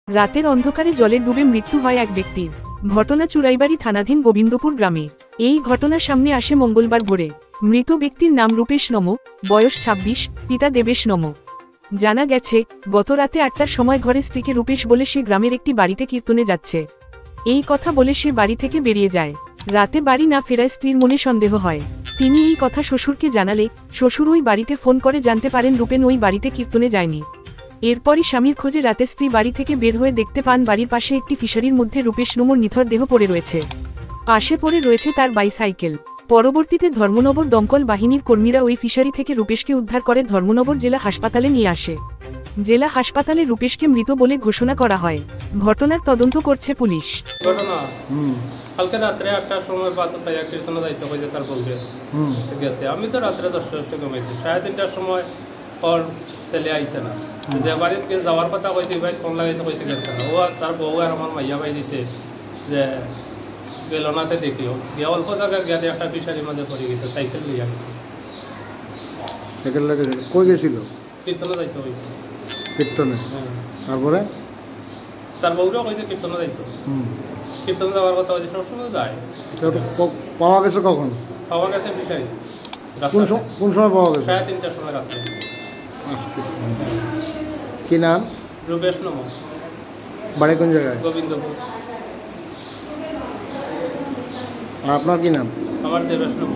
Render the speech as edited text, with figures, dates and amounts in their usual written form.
রাতের অন্ধকারে জলে ডুবে মৃত্যু হয় এক ব্যক্তির। ঘটনা চুরাইবাড়ি থানাধীন গোবিন্দপুর গ্রামে। এই ঘটনার সামনে আসে মঙ্গলবার ভোরে। মৃত ব্যক্তির নাম রূপেশ নম, বয়স ২৬, পিতা দেবেশ নম। জানা গেছে, গত রাতে ৮টার সময় ঘরে স্ত্রীকে রূপেশ বলে সে গ্রামের একটি বাড়িতে কীর্তনে যাচ্ছে। এই কথা বলে সে বাড়ি থেকে বেরিয়ে যায়। রাতে বাড়ি না ফেরায় স্ত্রীর মনে সন্দেহ হয়। তিনি এই কথা শ্বশুরকে জানালে শ্বশুর ওই বাড়িতে ফোন করে জানতে পারেন রূপেন ওই বাড়িতে কীর্তনে যায়নি। এরপরই স্বামীর খোঁজে রাতে স্ত্রী বাড়ি থেকে বের হয়ে দেখতে পান বাড়ির পাশে একটি ফিশারির মধ্যে রূপেশ নমর নিথর দেহ পড়ে রয়েছে। পাশে পড়ে রয়েছে তার বাইসাইকেল। পরবর্তীতে ধর্মনগর দমকল বাহিনীর কর্মীরা ওই ফিশারি থেকে রূপেশকে উদ্ধার করে ধর্মনগর জেলা হাসপাতালে নিয়ে আসে। জেলা হাসপাতালে রূপেশকে মৃত বলে ঘোষণা করা হয়। ঘটনার তদন্ত করছে পুলিশ। কালকে রাত্রে ৮টার সময় কীর্তন দায়িত্ব হয়েছে তার বলতে গেছে। আমি তো রাত্রে 10টার থেকে ঘুমাইছি। 3:30টার সময় ওর ছেলে আইসে না, যে বাড়িতে যাওয়ার কথা কইছে ভাই ফোন লাগাইতে কইতে গেছে না। ও তার বউ আর আমার মাইয়া ভাই দিছে যে বেলনাতে দেখিও গিয়া অল্প জায়গা গিয়া একটা ফিশারির মাঝে পড়ে গেছে। সাইকেল লিয়া সাইকেল লাগে কই গেছিল? কীর্তনে দায়িত্ব হয়েছে। কীর্তনে? তারপরে তার বউরাও কইছে কীর্তনে দায়িত্ব। কীর্তনে যাওয়ার কথা হয়েছে, সবসময় যায়। পাওয়া গেছে কখন? পাওয়া গেছে ফিশারি। কোন সময় পাওয়া গেছে? 3:30টার সময় রাত্রে। কি নাম? রূপেশ নম। বাড়ি কোন জায়গায়? গোবিন্দপুর। আর আপনার কি নাম? আমার দেবেশ নম।